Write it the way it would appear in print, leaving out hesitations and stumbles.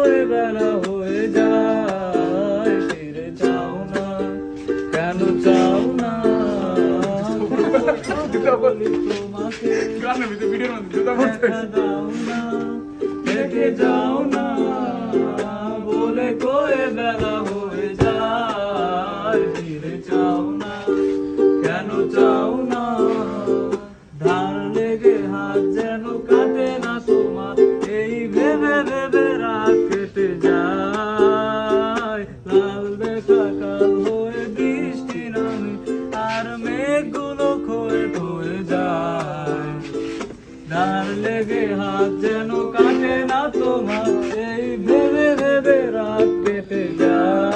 কয়ে বেলা হয়ে যায়, ফিরে চাও না, কেন চাও না? বলি তোমাকে দেখা দাও না, দেখে যাও না, বলে কয়ে বেলা হয়ে যায়, ফিরে চাও না, কেন চাও না? ধার লেগে হাত যেন কাটে না তোমার, এই ভেবে ভেবে রাত কেটে যায়। লাল দেখা কাল হয়ে বৃষ্টি নামে, আর মেঘগুলো ক্ষয়ে ক্ষয়ে যায়। ধার লেগে হাত যেন কাটে না তোমার, এই ভেবে ভেবে